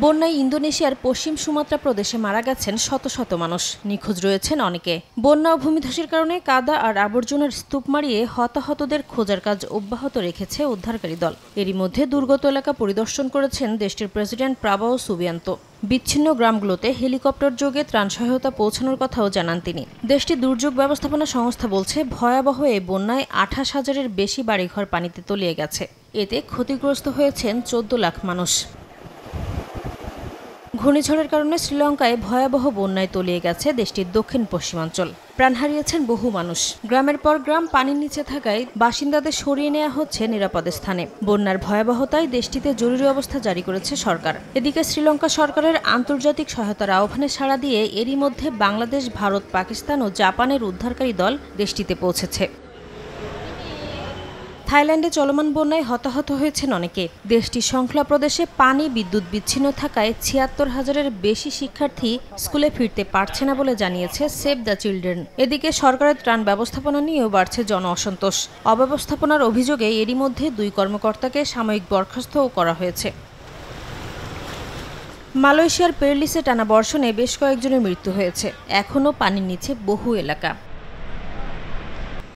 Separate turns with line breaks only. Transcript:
বন্যায় ইন্দোনেশিয়ার পশ্চিম সুমাত্রা প্রদেশে মারা গেছেন শত শত মানুষ, নিখোঁজ রয়েছেন অনেকে। বন্যা ও ভূমিধসের কারণে কাদা আর আবর্জনার স্তূপ মারিয়ে হতাহতদের খোঁজার কাজ অব্যাহত রেখেছে উদ্ধারকারী দল। এরই মধ্যে দুর্গত এলাকা পরিদর্শন করেছেন দেশটির প্রেসিডেন্ট প্রাবোও সুবিয়ান্তো। বিচ্ছিন্ন গ্রামগুলোতে হেলিকপ্টার যোগে ত্রাণ সহায়তা পৌঁছানোর কথাও জানান তিনি। দেশটির দুর্যোগ ব্যবস্থাপনা সংস্থা বলছে, ভয়াবহ এই বন্যায় 28,000-এর বেশি বাড়িঘর পানিতে তলিয়ে গেছে। এতে ক্ষতিগ্রস্ত হয়েছেন 14 লাখ মানুষ। ঘূর্ণিঝড়ের কারণে শ্রীলঙ্কায় ভয়াবহ বন্যায় তলিয়ে গেছে দেশটির দক্ষিণ পশ্চিমাঞ্চল। প্রাণ হারিয়েছেন বহু মানুষ। গ্রামের পর গ্রাম পানির নিচে থাকায় বাসিন্দাদের সরিয়ে নেওয়া হচ্ছে নিরাপদ স্থানে। বন্যার ভয়াবহতায় দেশটিতে জরুরি অবস্থা জারি করেছে সরকার। এদিকে শ্রীলঙ্কা সরকারের আন্তর্জাতিক সহায়তার আহ্বানে সাড়া দিয়ে এরই মধ্যে বাংলাদেশ, ভারত, পাকিস্তান ও জাপানের উদ্ধারকারী দল দেশটিতে পৌঁছেছে। থাইল্যান্ডে চলমান বন্যায় হতাহত হয়েছেন অনেকে। দেশটির সংখ্লা প্রদেশে পানি, বিদ্যুৎ বিচ্ছিন্ন থাকায় 76,000-এর বেশি শিক্ষার্থী স্কুলে ফিরতে পারছে না বলে জানিয়েছে সেভ দ্য চিলড্রেন। এদিকে সরকারের ত্রাণ ব্যবস্থাপনা নিয়েও বাড়ছে জন অসন্তোষ। অব্যবস্থাপনার অভিযোগে এরই মধ্যে 2 কর্মকর্তাকে সাময়িক বরখাস্তও করা হয়েছে। মালয়েশিয়ার পেরলিসে টানা বর্ষণে বেশ কয়েকজনের মৃত্যু হয়েছে। এখনও পানির নিচে বহু এলাকা।